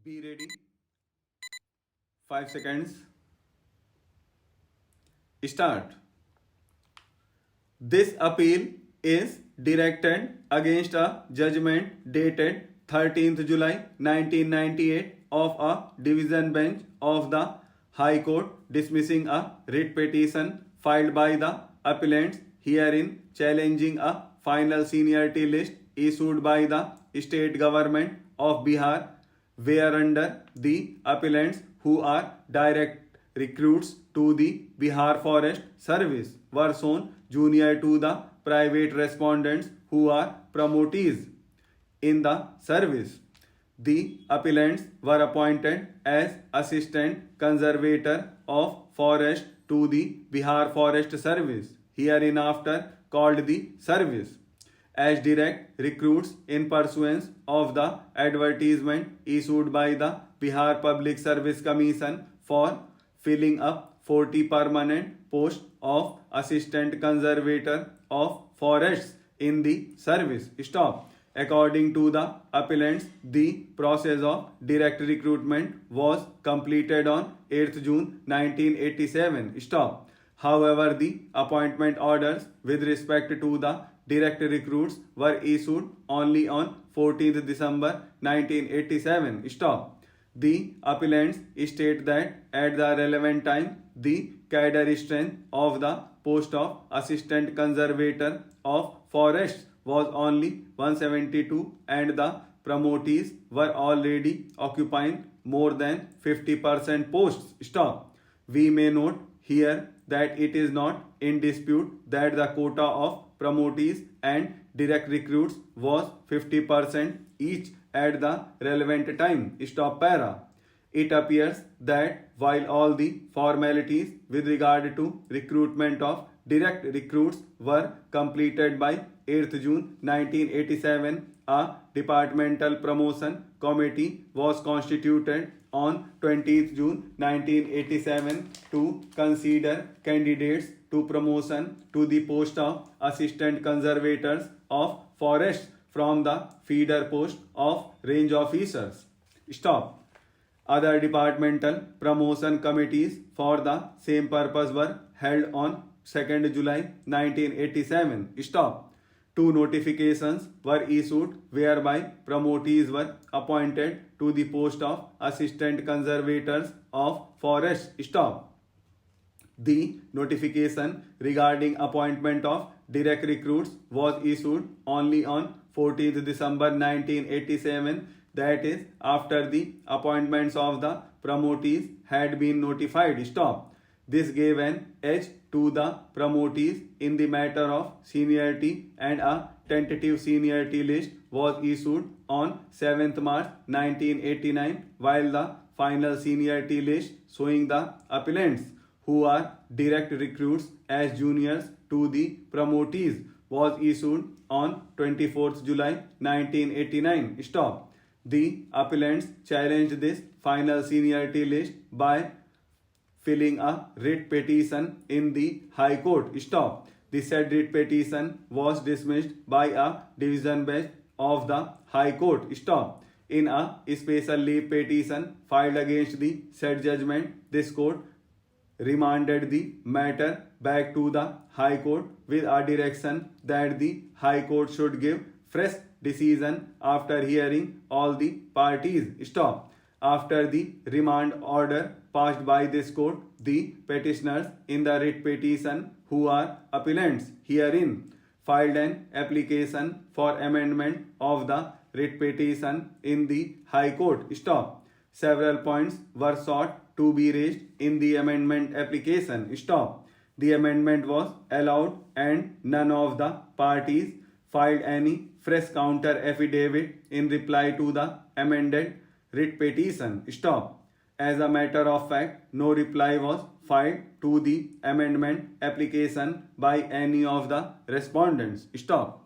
Be ready. 5 seconds. Start. This appeal is directed against a judgment dated 13th July 1998 of a division bench of the High Court dismissing a writ petition filed by the appellants herein challenging a final seniority list issued by the state government of Bihar, whereunder the appellants who are direct recruits to the Bihar Forest Service were shown junior to the private respondents who are promotees in the service. The appellants were appointed as assistant conservator of forest to the Bihar Forest Service, hereinafter called the service, as direct recruits in pursuance of the advertisement issued by the Bihar Public Service Commission for filling up 40 permanent posts of assistant conservator of forests in the service. Stop. According to the appellants, the process of direct recruitment was completed on 8th June 1987. Stop. However, the appointment orders with respect to the direct recruits were issued only on 14th December 1987. Stop. The appellants state that at the relevant time, the cadre strength of the post of assistant conservator of forests was only 172 and the promotees were already occupying more than 50% posts. Stop. We may note here that it is not in dispute that the quota of promotees and direct recruits was 50% each at the relevant time. Stop para. It appears that while all the formalities with regard to recruitment of direct recruits were completed by 8th June 1987, a departmental promotion committee was constituted on 20th June 1987 to consider candidates to promotion to the post of assistant conservators of forests from the feeder post of range officers. Stop. Other departmental promotion committees for the same purpose were held on 2nd July 1987. Stop. 2 notifications were issued whereby promotees were appointed to the post of assistant conservators of forests. Stop. The notification regarding appointment of direct recruits was issued only on 14th December 1987, that is, after the appointments of the promotees had been notified. Stop. This gave an edge to the promotees in the matter of seniority, and a tentative seniority list was issued on 7th March 1989, while the final seniority list showing the appellants who are direct recruits as juniors to the promotees was issued on 24th July 1989. Stop. The appellants challenged this final seniority list by filing a writ petition in the High Court. Stop. The said writ petition was dismissed by a division bench of the High Court. Stop. In a special leave petition filed against the said judgment, this court remanded the matter back to the High Court with a direction that the High Court should give fresh decision after hearing all the parties. Stop. After the remand order passed by this court, the petitioners in the writ petition, who are appellants herein, filed an application for amendment of the writ petition in the High Court. Stop. Several points were sought to be raised in the amendment application. Stop. The amendment was allowed and none of the parties filed any fresh counter affidavit in reply to the amended writ petition. Stop. As a matter of fact, no reply was filed to the amendment application by any of the respondents. Stop.